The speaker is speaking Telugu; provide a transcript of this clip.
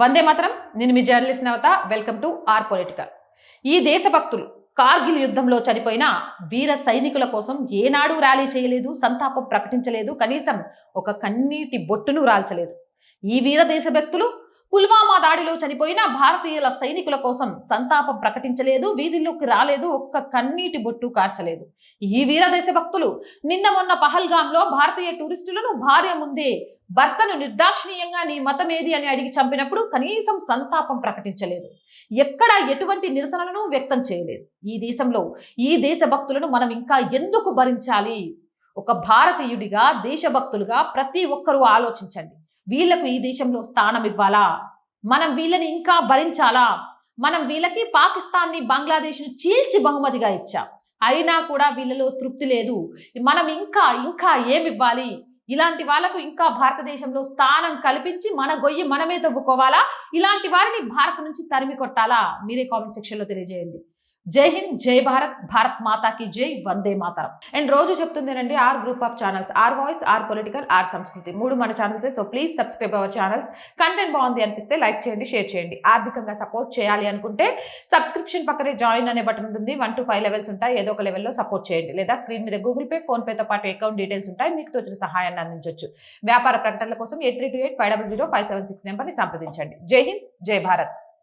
వందే మాత్రం. నేను మీ journalist Navatha. Welcome to R political. ఈ దేశభక్తులు కార్గిల్ యుద్ధంలో చనిపోయిన వీర సైనికుల కోసం ఏనాడు ర్యాలీ చేయలేదు, సంతాపం ప్రకటించలేదు, కనీసం ఒక కన్నీటి బొట్టును రాల్చలేదు. ఈ వీర దేశభక్తులు పుల్వామా దాడిలో చనిపోయిన భారతీయుల సైనికుల కోసం సంతాపం ప్రకటించలేదు, వీధుల్లోకి రాలేదు, ఒక్క కన్నీటి బొట్టు కార్చలేదు. ఈ వీర దేశభక్తులు నిన్న మొన్న పహల్గాంలో భారతీయ టూరిస్టులను భార్య ముందే భర్తను నిర్దాక్షిణీయంగా నీ మతమేది అని అడిగి చంపినప్పుడు కనీసం సంతాపం ప్రకటించలేదు. ఎక్కడ ఎటువంటి నిరసనలను వ్యక్తం చేయలేదు. ఈ దేశంలో ఈ దేశభక్తులను మనం ఇంకా ఎందుకు భరించాలి? ఒక భారతీయుడిగా, దేశభక్తులుగా ప్రతి ఒక్కరూ ఆలోచించండి. వీళ్లకు ఈ దేశంలో స్థానం ఇవ్వాలా? మనం వీళ్ళని ఇంకా భరించాలా? మనం వీళ్ళకి పాకిస్తాన్ని, బంగ్లాదేశ్ను చీల్చి బహుమతిగా ఇచ్చాం. అయినా కూడా వీళ్ళలో తృప్తి లేదు. మనం ఇంకా ఇంకా ఏమివ్వాలి? ఇలాంటి వాళ్ళకు ఇంకా భారతదేశంలో స్థానం కల్పించి మన గొయ్యి మనమే తవ్వుకోవాలా? ఇలాంటి వారిని భారత్ నుంచి తరిమి కొట్టాలా? మీరే కామెంట్ సెక్షన్ లో తెలియజేయండి. జై హింద్, జై భారత్, భారత్ మాతాకి జై, వందే మాతరం. అండ్ రోజు చెప్తుందేనండి, R group of channels, R voice, R political, R Samskruthi, 3 మన ఛానల్సే. So please subscribe our channels. Content బాగుంది అనిపిస్తే లైక్ చేయండి, షేర్ చేయండి. ఆర్థికంగా సపోర్ట్ చేయాలి అనుకుంటే సబ్స్క్రిప్షన్ పక్కనే జాయిన్ అనే బటన్ ఉంటుంది. 1 to 5 లెవెల్స్ ఉంటాయి. ఏదో ఒక లెవెల్లో సపోర్ట్ చేయండి. లేదా స్క్రీన్ మీద గూగుల్ పే, ఫోన్ పేతో పాటు అకౌంట్ డీటెయిల్స్ ఉంటాయి. మీకు తోచిన సహాయాన్ని అందించవచ్చు. వ్యాపార ప్రకటనల కోసం 8328500576 నెంబర్ని సంప్రదించండి. జై హింద్, జై భారత్.